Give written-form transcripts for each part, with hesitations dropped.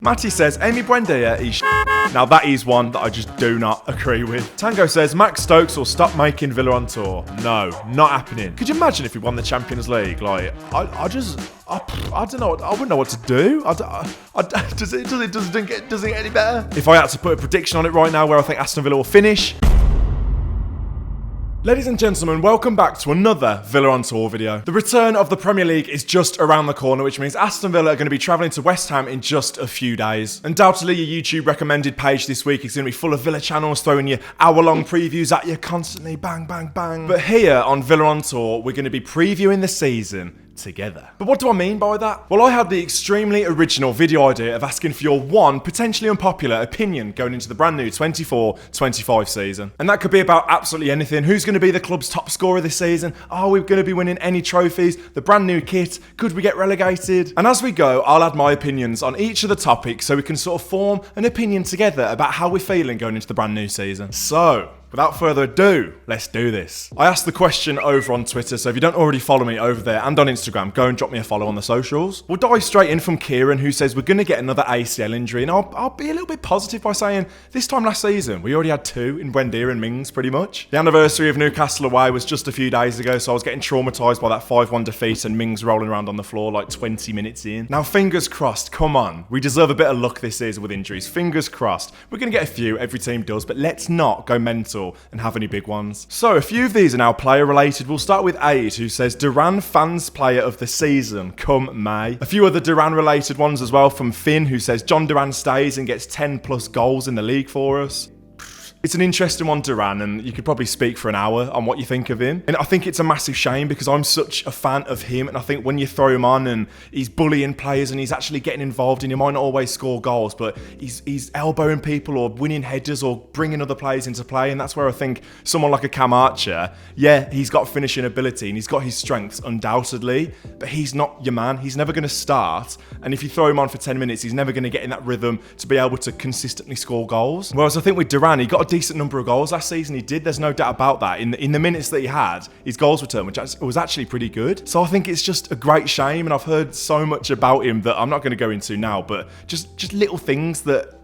Matty says, Amy Buendia is Now that is one that I just do not agree with. Tango says, Max Stokes will stop making Villa on tour. No, not happening. Could you imagine if we won the Champions League? Like, I don't know. I wouldn't know what to do. Does it get any better? If I had to put a prediction on it right now where I think Aston Villa will finish. Ladies and gentlemen, welcome back to another Villa on Tour video. The return of the Premier League is just around the corner, which means Aston Villa are going to be travelling to West Ham in just a few days. Undoubtedly, your YouTube recommended page this week is going to be full of Villa channels throwing you hour-long previews at you constantly, bang, bang, bang. But here on Villa on Tour, we're going to be previewing the season together. But what do I mean by that? Well, I had the extremely original video idea of asking for your one potentially unpopular opinion going into the brand new 24-25 season. And that could be about absolutely anything. Who's going to be the club's top scorer this season? Are we going to be winning any trophies? The brand new kit? Could we get relegated? And as we go, I'll add my opinions on each of the topics so we can sort of form an opinion together about how we're feeling going into the brand new season. So, without further ado, let's do this. I asked the question over on Twitter, so if you don't already follow me over there and on Instagram, go and drop me a follow on the socials. We'll dive straight in from Kieran, who says we're going to get another ACL injury, and I'll be a little bit positive by saying this time last season, we already had two in Buendia and Mings, pretty much. The anniversary of Newcastle away was just a few days ago, so I was getting traumatised by that 5-1 defeat and Mings rolling around on the floor like 20 minutes in. Now, fingers crossed, come on. We deserve a bit of luck this season with injuries. Fingers crossed. We're going to get a few, every team does, but let's not go mental and have any big ones. So a few of these are now player related. We'll start with Aid, who says Duran fans player of the season come May. A few other Duran related ones as well from Finn, who says John Duran stays and gets 10 plus goals in the league for us. It's an interesting one, Duran, and you could probably speak for an hour on what you think of him. And I think it's a massive shame because I'm such a fan of him, and I think when you throw him on and he's bullying players and he's actually getting involved, and he might not always score goals, but he's elbowing people or winning headers or bringing other players into play, and that's where I think someone like a Cam Archer, yeah, he's got finishing ability and he's got his strengths undoubtedly, but he's not your man. He's never going to start, and if you throw him on for 10 minutes, he's never going to get in that rhythm to be able to consistently score goals. Whereas I think with Duran, he got a decent number of goals last season. He did. There's no doubt about that. In the minutes that he had, his goals return, which was actually pretty good. So I think it's just a great shame, and I've heard so much about him that I'm not going to go into now, but just little things that,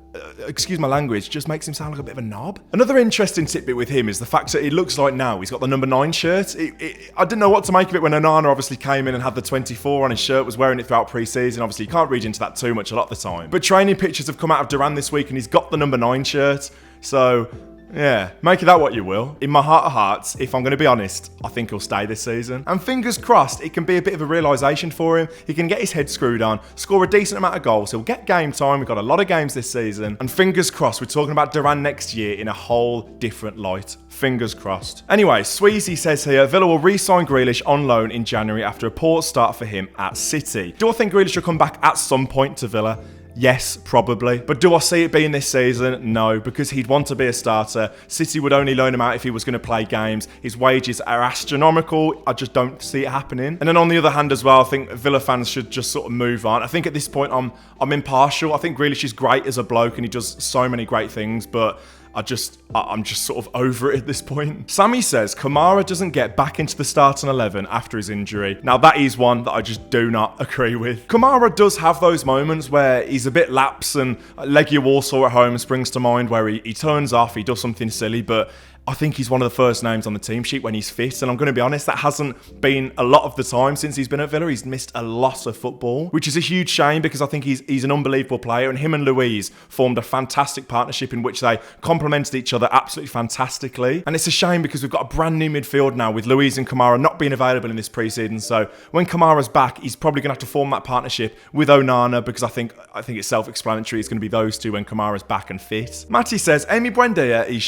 excuse my language, just makes him sound like a bit of a knob. Another interesting tidbit with him is the fact that it looks like now he's got the number 9 shirt. I didn't know what to make of it when Onana obviously came in and had the 24 on his shirt, was wearing it throughout pre-season. Obviously, you can't read into that too much a lot of the time. But training pictures have come out of Duran this week and he's got the number 9 shirt. So, yeah, make of that what you will. In my heart of hearts, if I'm going to be honest, I think he'll stay this season. And fingers crossed, it can be a bit of a realisation for him. He can get his head screwed on, score a decent amount of goals. He'll get game time. We've got a lot of games this season. And fingers crossed, we're talking about Duran next year in a whole different light. Fingers crossed. Anyway, Sweezy says here, Villa will re-sign Grealish on loan in January after a poor start for him at City. Do I think Grealish will come back at some point to Villa? Yes, probably. But do I see it being this season? No, because he'd want to be a starter. City would only loan him out if he was going to play games. His wages are astronomical. I just don't see it happening. And then on the other hand as well, I think Villa fans should just sort of move on. I think at this point I'm impartial. I think Grealish is great as a bloke and he does so many great things, but I'm just sort of over it at this point. Sammy says Kamara doesn't get back into the starting 11 after his injury. Now that is one that I just do not agree with. Kamara does have those moments where he's a bit lapse, and Legia Warsaw at home springs to mind where he turns off, he does something silly, but I think he's one of the first names on the team sheet when he's fit, and I'm going to be honest, that hasn't been a lot of the time since he's been at Villa. He's missed a lot of football, which is a huge shame because I think he's an unbelievable player, and him and Luiz formed a fantastic partnership in which they complemented each other absolutely fantastically. And it's a shame because we've got a brand new midfield now with Luiz and Kamara not being available in this pre-season, so when Kamara's back, he's probably going to have to form that partnership with Onana because I think it's self-explanatory. It's going to be those two when Kamara's back and fit. Matty says Amy Buendia is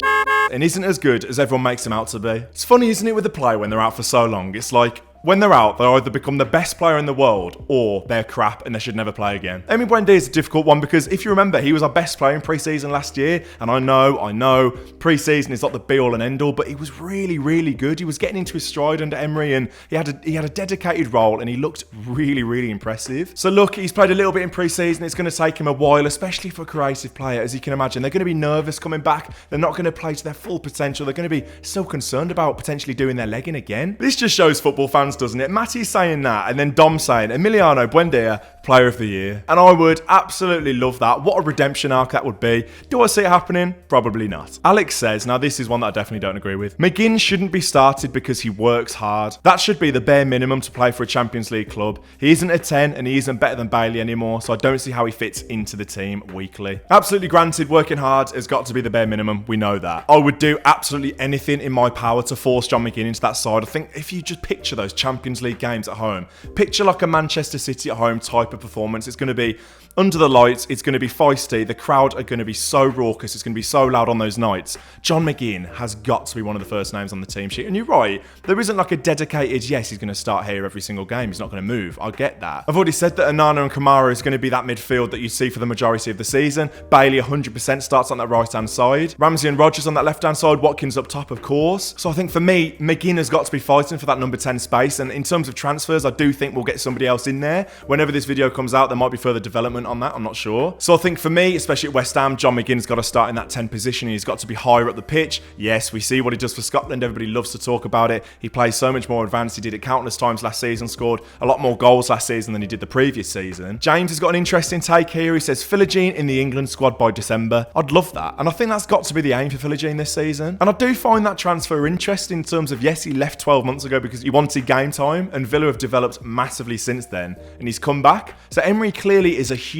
and isn't as good as everyone makes him out to be. It's funny, isn't it, with the player when they're out for so long? It's like, when they're out, they either become the best player in the world or they're crap and they should never play again. Emi Buendia is a difficult one because if you remember, he was our best player in pre-season last year. And I know, pre-season is not the be-all and end-all, but he was really, really good. He was getting into his stride under Emery and he had a dedicated role and he looked really, really impressive. So look, he's played a little bit in pre-season. It's going to take him a while, especially for a creative player, as you can imagine. They're going to be nervous coming back. They're not going to play to their full potential. They're going to be so concerned about potentially doing their leg in again. This just shows football fans, doesn't it? Matty's saying that, and then Dom saying, Emiliano Buendia Player of the Year. And I would absolutely love that. What a redemption arc that would be. Do I see it happening? Probably not. Alex says, now this is one that I definitely don't agree with. McGinn shouldn't be started because he works hard. That should be the bare minimum to play for a Champions League club. He isn't a 10 and he isn't better than Bailey anymore, so I don't see how he fits into the team weekly. Absolutely granted, working hard has got to be the bare minimum. We know that. I would do absolutely anything in my power to force John McGinn into that side. I think if you just picture those Champions League games at home, picture like a Manchester City at home type of performance. It's going to be under the lights, it's going to be feisty, the crowd are going to be so raucous, it's going to be so loud on those nights. John McGinn has got to be one of the first names on the team sheet. And you're right, there isn't like a dedicated, yes, he's going to start here every single game, he's not going to move. I get that. I've already said that Onana and Kamara is going to be that midfield that you see for the majority of the season. Bailey 100% starts on that right-hand side. Ramsey and Rodgers on that left-hand side, Watkins up top, of course. So I think for me, McGinn has got to be fighting for that number 10 space. And in terms of transfers, I do think we'll get somebody else in there. Whenever this video comes out, there might be further development on that, I'm not sure. So I think for me, especially at West Ham, John McGinn's got to start in that 10 position. He's got to be higher up the pitch. Yes, we see what he does for Scotland. Everybody loves to talk about it. He plays so much more advanced. He did it countless times last season, scored a lot more goals last season than he did the previous season. James has got an interesting take here. He says, Philogene in the England squad by December. I'd love that. And I think that's got to be the aim for Philogene this season. And I do find that transfer interesting in terms of, yes, he left 12 months ago because he wanted game time, and Villa have developed massively since then, and he's come back. So Emery clearly is a huge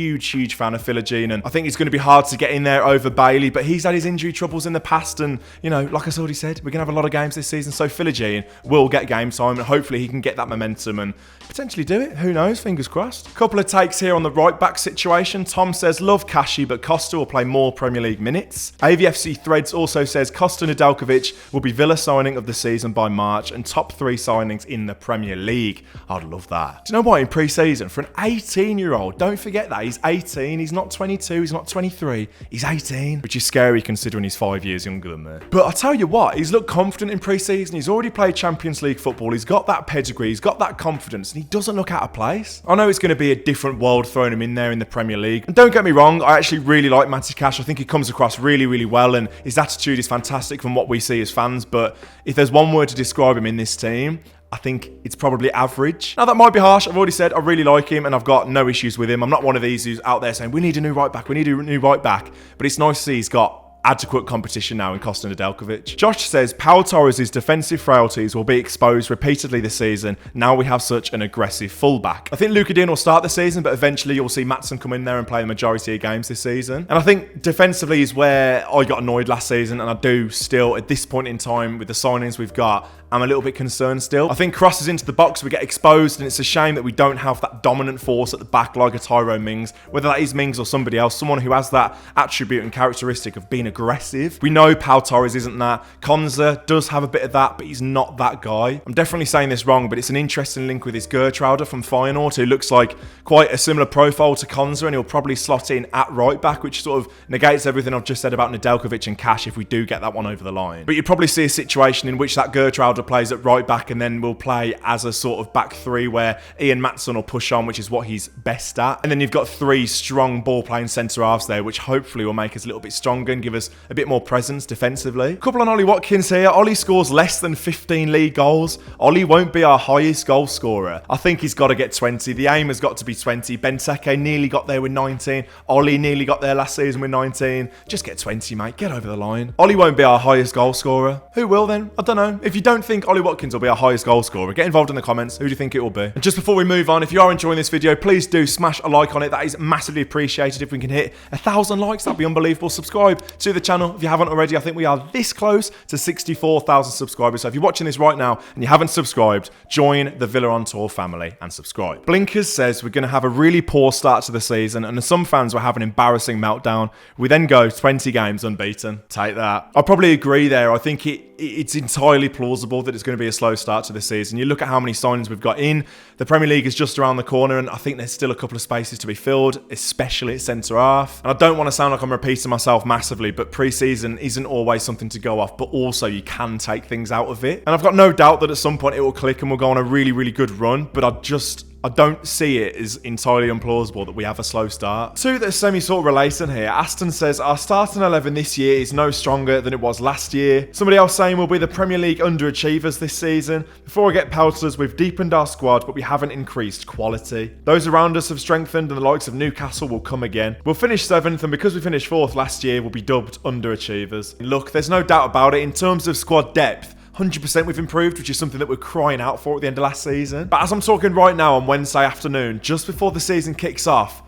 fan of Philogene, and I think it's going to be hard to get in there over Bailey, but he's had his injury troubles in the past, and, you know, like I already said, we're going to have a lot of games this season, so Philogene will get game time, and hopefully he can get that momentum and potentially do it. Who knows? Fingers crossed. Couple of takes here on the right back situation. Tom says, love Kashi, but Costa will play more Premier League minutes. AVFC Threads also says, Costa Nedeljkovic will be Villa signing of the season by March and top 3 signings in the Premier League. I'd love that. Do you know what? In pre-season, for an 18-year-old, don't forget that, he's 18, he's not 22, he's not 23, he's 18, which is scary considering he's 5 years younger than me. But I tell you what, he's looked confident in pre-season, he's already played Champions League football, he's got that pedigree, he's got that confidence, and he doesn't look out of place. I know it's going to be a different world throwing him in there in the Premier League. And don't get me wrong, I actually really like Matty Cash. I think he comes across really, really well, and his attitude is fantastic from what we see as fans. But if there's one word to describe him in this team, I think it's probably average. Now, that might be harsh. I've already said I really like him and I've got no issues with him. I'm not one of these who's out there saying, we need a new right back, we need a new right back. But it's nice to see he's got adequate competition now in Costa Nedeljkovic. Josh says, Pau Torres' defensive frailties will be exposed repeatedly this season. Now we have such an aggressive fullback. I think Luka Dean will start the season, but eventually you'll see Maatsen come in there and play the majority of games this season. And I think defensively is where I got annoyed last season, and I do still, at this point in time, with the signings we've got, I'm a little bit concerned still. I think crosses into the box, we get exposed, and it's a shame that we don't have that dominant force at the back like a Tyrone Mings, whether that is Mings or somebody else, someone who has that attribute and characteristic of being aggressive. We know Pau Torres isn't that. Konza does have a bit of that, but he's not that guy. I'm definitely saying this wrong, but it's an interesting link with his Gertruder from Feyenoord, who looks like quite a similar profile to Konza, and he'll probably slot in at right back, which sort of negates everything I've just said about Nedeljkovic and Cash if we do get that one over the line. But you'd probably see a situation in which that Gertruder plays at right back and then will play as a sort of back three where Ian Maatsen will push on, which is what he's best at. And then you've got 3 strong ball-playing centre-halves there, which hopefully will make us a little bit stronger and give us a bit more presence defensively. Couple on Ollie Watkins here. Ollie scores less than 15 league goals. Ollie won't be our highest goal scorer. I think he's got to get 20. The aim has got to be 20. Benteke nearly got there with 19. Ollie nearly got there last season with 19. Just get 20, mate. Get over the line. Ollie won't be our highest goal scorer. Who will then? I don't know. If you don't think Ollie Watkins will be our highest goal scorer, get involved in the comments. Who do you think it will be? And just before we move on, if you are enjoying this video, please do smash a like on it. That is massively appreciated. If we can hit 1,000 likes, that'd be unbelievable. Subscribe to the channel if you haven't already. I think we are this close to 64,000 subscribers. So if you're watching this right now and you haven't subscribed, join the Villa on Tour family and subscribe. Blinkers says we're going to have a really poor start to the season, and some fans will have an embarrassing meltdown. We then go 20 games unbeaten. Take that. I probably agree there. I think it's entirely plausible that it's going to be a slow start to the season. You look at how many signings we've got in. The Premier League is just around the corner, and I think there's still a couple of spaces to be filled, especially at centre-half. And I don't want to sound like I'm repeating myself massively, but pre-season isn't always something to go off, but also you can take things out of it. And I've got no doubt that at some point it will click and we'll go on a really, really good run, but I I don't see it as entirely implausible that we have a slow start. Two that are semi-sort of relating here. Aston says, our starting 11 this year is no stronger than it was last year. Somebody else saying we'll be the Premier League underachievers this season. Before I get pelters, we've deepened our squad, but we haven't increased quality. Those around us have strengthened, and the likes of Newcastle will come again. We'll finish 7th, and because we finished 4th last year, we'll be dubbed underachievers. Look, there's no doubt about it. In terms of squad depth, 100% we've improved, which is something that we're crying out for at the end of last season. But as I'm talking right now on Wednesday afternoon, just before the season kicks off,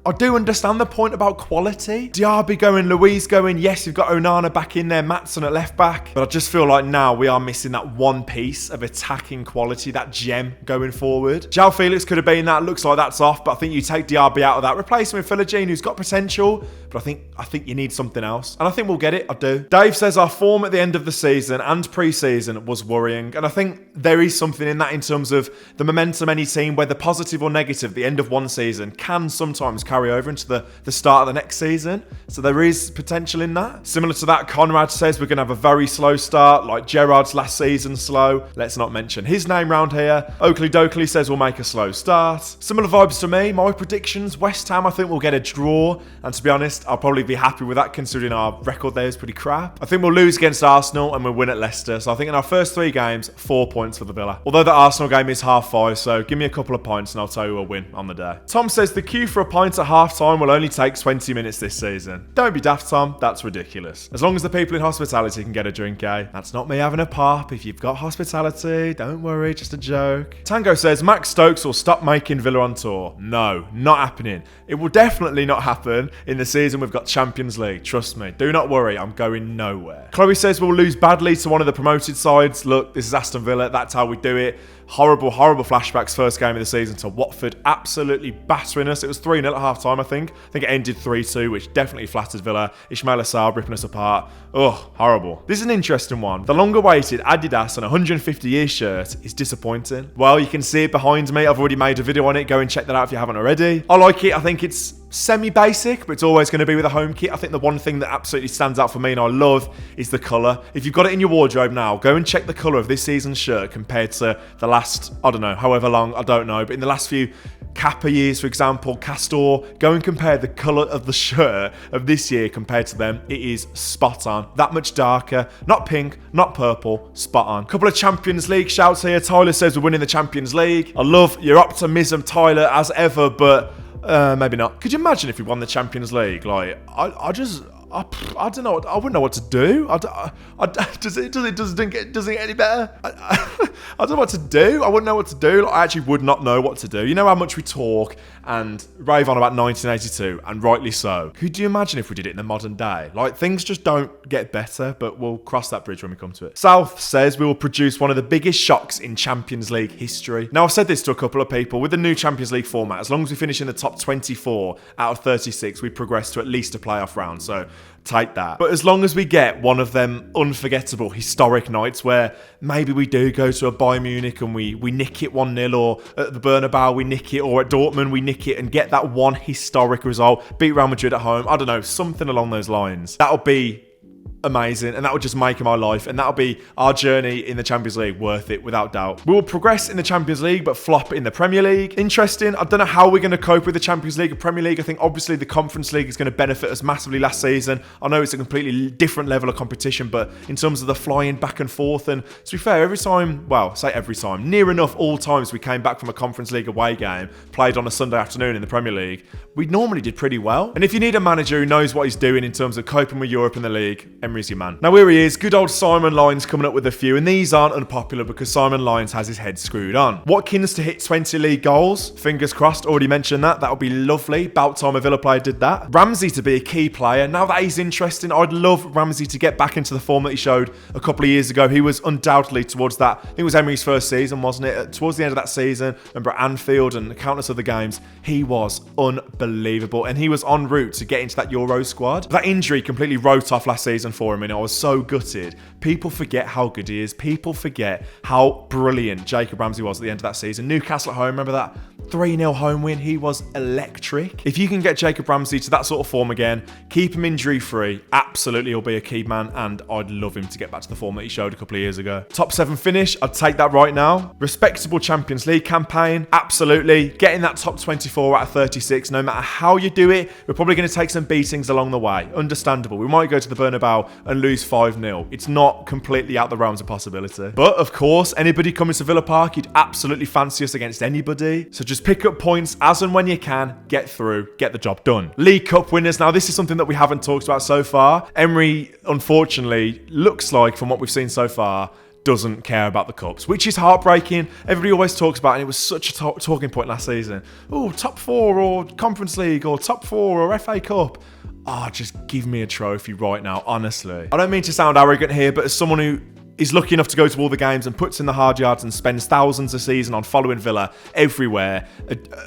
I do understand the point about quality. Diaby going, Luiz going, yes, you've got Onana back in there, Maatson at left back. But I just feel like now we are missing that one piece of attacking quality, that gem going forward. João Felix could have been that, looks like that's off, but I think you take Diaby out of that, replace him with Philogene, who's got potential, but I think you need something else. And I think we'll get it, I do. Dave says our form at the end of the season and pre-season was worrying. And I think there is something in that in terms of the momentum any team, whether positive or negative, at the end of one season can sometimes carry over into the start of the next season. So there is potential in that. Similar to that, Conrad says we're going to have a very slow start, like Gerrard's last season slow. Let's not mention his name round here. Oakley Dokley says we'll make a slow start. Similar vibes to me. My predictions, West Ham, I think we'll get a draw. And to be honest, I'll probably be happy with that considering our record there is pretty crap. I think we'll lose against Arsenal and we'll win at Leicester. So I think in our first 3 games, 4 points for the Villa. Although the Arsenal game is 5:30, so give me a couple of points and I'll tell you we'll win on the day. Tom says the queue for a pint at half-time will only take 20 minutes this season. Don't be daft, Tom. That's ridiculous. As long as the people in hospitality can get a drink, eh? That's not me having a pop. If you've got hospitality, don't worry, just a joke. Tango says Max Stokes will stop making Villa on tour. No, not happening. It will definitely not happen in the season we've got Champions League. Trust me. Do not worry. I'm going nowhere. Chloe says we'll lose badly to one of the promoted sides. Look, this is Aston Villa. That's how we do it. Horrible flashbacks. First game of the season to Watford, absolutely battering us. It was 3-0 at half time, I think. It ended 3-2, which definitely flattered Villa. Ismail Assar ripping us apart. Ugh, horrible. This is an interesting one. The longer-awaited Adidas on a 150-year shirt is disappointing. Well, you can see it behind me. I've already made a video on it. Go and check that out if you haven't already. I like it. I think it's semi-basic, but it's always going to be with a home kit. I think the one thing that absolutely stands out for me and I love is the colour. If you've got it in your wardrobe now, go and check the colour of this season's shirt compared to the last, I don't know, however long, I don't know, but in the last few Kappa years, for example, Castor, go and compare the colour of the shirt of this year compared to them. It is spot on. That much darker. Not pink, not purple, spot on. Couple of Champions League shouts here. Tyler says we're winning the Champions League. I love your optimism, Tyler, as ever, but maybe not. Could you imagine if we won the Champions League? Like, I don't know. I wouldn't know what to do. Does it get any better? I don't know what to do. I wouldn't know what to do. Like, I actually would not know what to do. You know how much we talk and rave on about 1982, and rightly so. Could you imagine if we did it in the modern day? Like, things just don't get better, but we'll cross that bridge when we come to it. South says we will produce one of the biggest shocks in Champions League history. Now, I've said this to a couple of people. With the new Champions League format, as long as we finish in the top 24 out of 36, we progress to at least a playoff round. So take that. But as long as we get one of them unforgettable historic nights where maybe we do go to a Bayern Munich and we nick it 1-0, or at the Bernabeu we nick it, or at Dortmund we nick it and get that one historic result, beat Real Madrid at home, I don't know, something along those lines. That'll be amazing, and that would just make my life, and that'll be our journey in the Champions League worth it, without doubt. We will progress in the Champions League, but flop in the Premier League. Interesting. I don't know how we're going to cope with the Champions League and Premier League. I think obviously the Conference League is going to benefit us massively last season. I know it's a completely different level of competition, but in terms of the flying back and forth, and to be fair, near enough all times we came back from a Conference League away game, played on a Sunday afternoon in the Premier League, we normally did pretty well. And if you need a manager who knows what he's doing in terms of coping with Europe and the league, Emery's your man. Now here he is, good old Simon Lyons coming up with a few, and these aren't unpopular because Simon Lyons has his head screwed on. Watkins to hit 20 league goals, fingers crossed, already mentioned that, that would be lovely. About time a Villa player did that. Ramsey to be a key player, now that he's interesting, I'd love Ramsey to get back into the form that he showed a couple of years ago. He was undoubtedly towards that, I think it was Emery's first season, wasn't it? Towards the end of that season, remember at Anfield and countless other games, he was unbelievable, and he was en route to get into that Euro squad. That injury completely wrote off last season for for him and I was so gutted. People forget how good he is. People forget how brilliant Jacob Ramsey was at the end of that season. Newcastle at home, remember that 3-0 home win? He was electric. If you can get Jacob Ramsey to that sort of form again, keep him injury-free, absolutely he'll be a key man, and I'd love him to get back to the form that he showed a couple of years ago. Top 7 finish, I'd take that right now. Respectable Champions League campaign, absolutely. Getting that top 24 out of 36, no matter how you do it, we're probably going to take some beatings along the way. Understandable. We might go to the Bernabeu and lose 5-0. It's not completely out the realms of possibility. But of course, anybody coming to Villa Park, you'd absolutely fancy us against anybody. So just pick up points as and when you can, get through, get the job done. League Cup winners. Now, this is something that we haven't talked about so far. Emery, unfortunately, looks like, from what we've seen so far, doesn't care about the cups, which is heartbreaking. Everybody always talks about it, and it was such a talking point last season. Oh, top 4 or Conference League or top 4 or FA Cup. Just give me a trophy right now, honestly. I don't mean to sound arrogant here, but as someone who is lucky enough to go to all the games and puts in the hard yards and spends thousands a season on following Villa everywhere,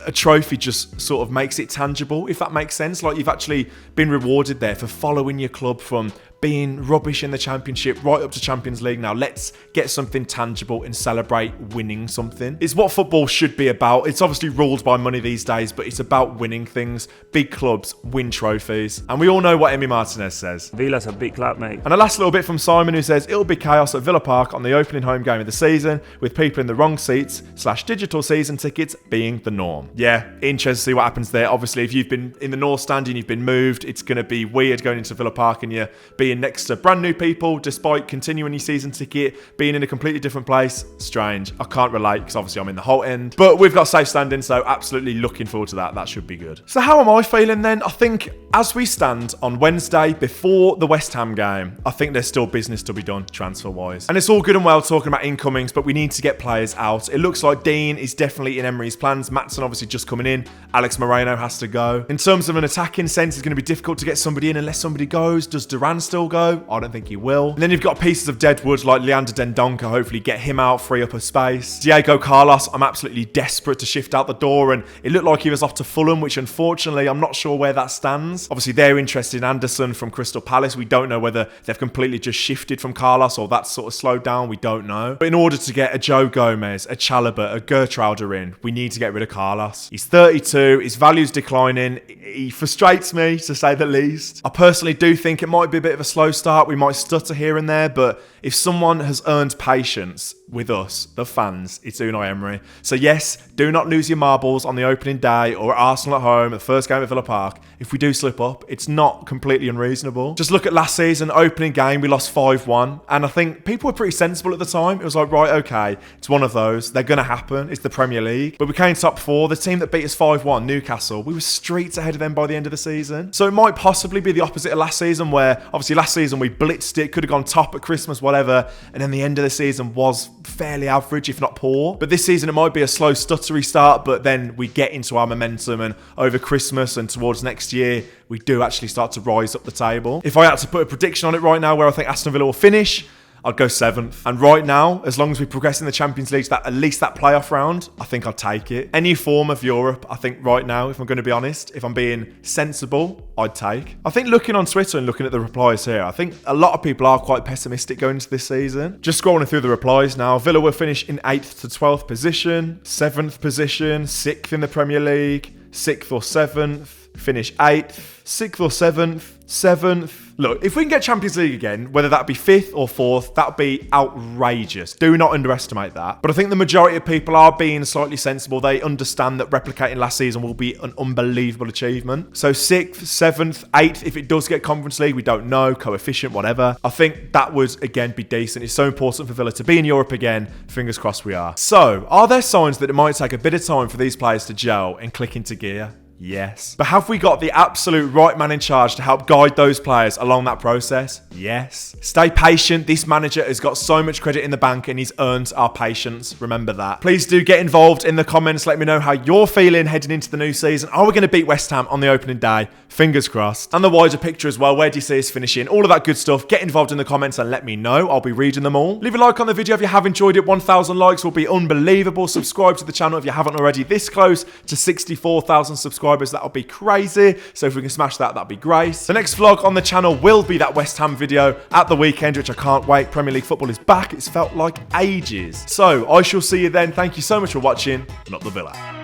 a trophy just sort of makes it tangible, if that makes sense. Like, you've actually been rewarded there for following your club from being rubbish in the Championship right up to Champions League. Now let's get something tangible and celebrate winning something. It's what football should be about. It's obviously ruled by money these days, but it's about winning things. Big clubs win trophies. And we all know what Emi Martinez says. Villa's a big club, mate. And a last little bit from Simon, who says, it'll be chaos at Villa Park on the opening home game of the season, with people in the wrong seats / digital season tickets being the norm. Yeah, interesting to see what happens there. Obviously, if you've been in the North Stand and you've been moved, it's going to be weird going into Villa Park and you're being next to brand new people, despite continuing your season ticket, being in a completely different place. Strange. I can't relate because obviously I'm in the whole end. But we've got safe standing, so absolutely looking forward to that. That should be good. So how am I feeling then? I think as we stand on Wednesday before the West Ham game, I think there's still business to be done transfer-wise. And it's all good and well talking about incomings, but we need to get players out. It looks like Dean is definitely in Emery's plans. Maatson obviously just coming in. Alex Moreno has to go. In terms of an attacking sense, it's going to be difficult to get somebody in unless somebody goes. Does Duran still go? I don't think he will. And then you've got pieces of deadwood like Leander Dendoncker. Hopefully get him out, free up a space. Diego Carlos, I'm absolutely desperate to shift out the door, and it looked like he was off to Fulham, which unfortunately I'm not sure where that stands. Obviously they're interested in Anderson from Crystal Palace. We don't know whether they've completely just shifted from Carlos or that's sort of slowed down. We don't know. But in order to get a Joe Gomez, a Chalobah, a Gertruder in, we need to get rid of Carlos. He's 32. His value's declining. He frustrates me, to say the least. I personally do think it might be a bit of a slow start. We might stutter here and there, but if someone has earned patience with us, the fans, it's Unai Emery. So yes, do not lose your marbles on the opening day or at Arsenal at home, at the first game at Villa Park. If we do slip up, it's not completely unreasonable. Just look at last season, opening game, we lost 5-1. And I think people were pretty sensible at the time. It was like, right, okay, it's one of those. They're going to happen. It's the Premier League. But we came top 4. The team that beat us 5-1, Newcastle, we were streets ahead of them by the end of the season. So it might possibly be the opposite of last season, where obviously last season we blitzed it, could have gone top at Christmas, whatever. And then the end of the season was fairly average, if not poor. But this season it might be a slow, stuttery start, but then we get into our momentum, and over Christmas and towards next year, we do actually start to rise up the table. If I had to put a prediction on it right now where I think Aston Villa will finish, I'd go 7th. And right now, as long as we progress in the Champions League, at least that playoff round, I think I'd take it. Any form of Europe, I think right now, if I'm going to be honest, if I'm being sensible, I'd take. I think looking on Twitter and looking at the replies here, I think a lot of people are quite pessimistic going into this season. Just scrolling through the replies now, Villa will finish in 8th to 12th position, 7th position, 6th in the Premier League, 6th or 7th, finish 8th, 6th or 7th, 7th. Look, if we can get Champions League again, whether that be 5th or 4th, that would be outrageous. Do not underestimate that. But I think the majority of people are being slightly sensible. They understand that replicating last season will be an unbelievable achievement. So 6th, 7th, 8th, if it does get Conference League, we don't know, coefficient, whatever. I think that would, again, be decent. It's so important for Villa to be in Europe again. Fingers crossed we are. So, are there signs that it might take a bit of time for these players to gel and click into gear? Yes. But have we got the absolute right man in charge to help guide those players along that process? Yes. Stay patient. This manager has got so much credit in the bank and he's earned our patience. Remember that. Please do get involved in the comments. Let me know how you're feeling heading into the new season. Are we going to beat West Ham on the opening day? Fingers crossed. And the wider picture as well. Where do you see us finishing? All of that good stuff. Get involved in the comments and let me know. I'll be reading them all. Leave a like on the video if you have enjoyed it. 1,000 likes will be unbelievable. Subscribe to the channel if you haven't already. This close to 64,000 subscribers subscribers, that would be crazy. So if we can smash that, that'd be great. The next vlog on the channel will be that West Ham video at the weekend, which I can't wait. Premier League football is back. It's felt like ages. So I shall see you then. Thank you so much for watching, and up the Villa.